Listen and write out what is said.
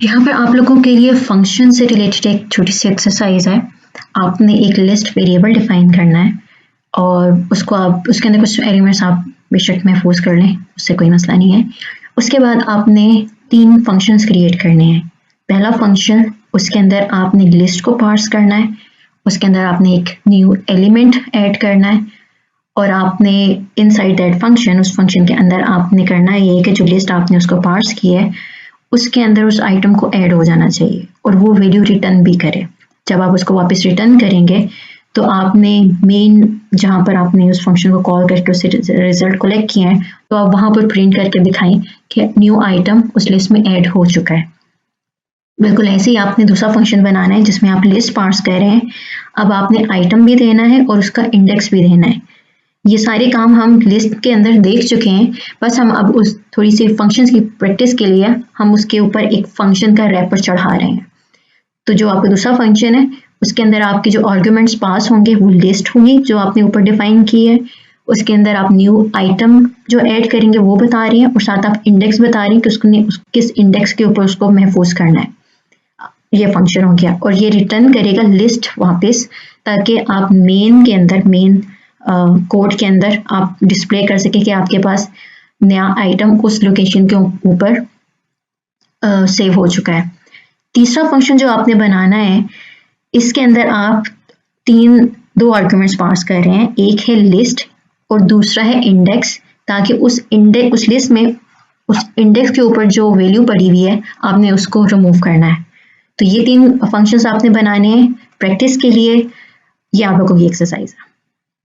यहाँ पे आप लोगों के लिए फंक्शन से रिलेटेड एक छोटी सी एक्सरसाइज है। आपने एक लिस्ट वेरिएबल डिफाइन करना है और उसको आप उसके अंदर कुछ एलिमेंट्स आप बेशक महफूज कर लें, उससे कोई मसला नहीं है। उसके बाद आपने 3 फंक्शंस क्रिएट करने हैं। पहला फंक्शन, उसके अंदर आपने लिस्ट को पार्स करना है, उसके अंदर आपने एक न्यू एलिमेंट ऐड करना है और आपने इनसाइड दैट फंक्शन, उस फंक्शन के अंदर आपने करना है ये कि जो लिस्ट आपने उसको पार्स की है उसके अंदर उस आइटम को ऐड हो जाना चाहिए और वो वैल्यू रिटर्न भी करे। जब आप उसको वापस रिटर्न करेंगे तो आपने मेन जहाँ पर आपने उस फंक्शन को कॉल करके उससे रिजल्ट कलेक्ट किए हैं तो आप वहाँ पर प्रिंट करके दिखाएं कि न्यू आइटम उस लिस्ट में ऐड हो चुका है। बिल्कुल ऐसे ही आपने दूसरा फंक्शन बनाना है जिसमें आप लिस्ट पार्स कर रहे हैं। अब आपने आइटम भी देना है और उसका इंडेक्स भी देना है। ये सारे काम हम लिस्ट के अंदर देख चुके हैं, बस हम अब उस थोड़ी सी फंक्शंस की प्रैक्टिस के लिए हम उसके ऊपर एक फंक्शन का रैपर चढ़ा रहे हैं। तो जो आपका दूसरा फंक्शन है उसके अंदर आपके जो आर्ग्यूमेंट्स पास होंगे वो लिस्ट होंगी जो आपने ऊपर डिफाइन की है। उसके अंदर आप न्यू आइटम जो ऐड करेंगे वो बता रही हैं और साथ आप इंडेक्स बता रही हैं कि उसने किस इंडेक्स के ऊपर उसको महफूज करना है। ये फंक्शन हो गया और ये रिटर्न करेगा लिस्ट वापस, ताकि आप मेन के अंदर कोड के अंदर आप डिस्प्ले कर सकें कि आपके पास नया आइटम उस लोकेशन के ऊपर सेव हो चुका है। तीसरा फंक्शन जो आपने बनाना है इसके अंदर आप 2 आर्गुमेंट्स पास कर रहे हैं, एक है लिस्ट और दूसरा है इंडेक्स, ताकि उस लिस्ट में उस इंडेक्स के ऊपर जो वैल्यू पड़ी हुई है आपने उसको रिमूव करना है। तो ये 3 फंक्शंस आपने बनाने हैं प्रैक्टिस के लिए। ये आप लोगों की एक्सरसाइज है।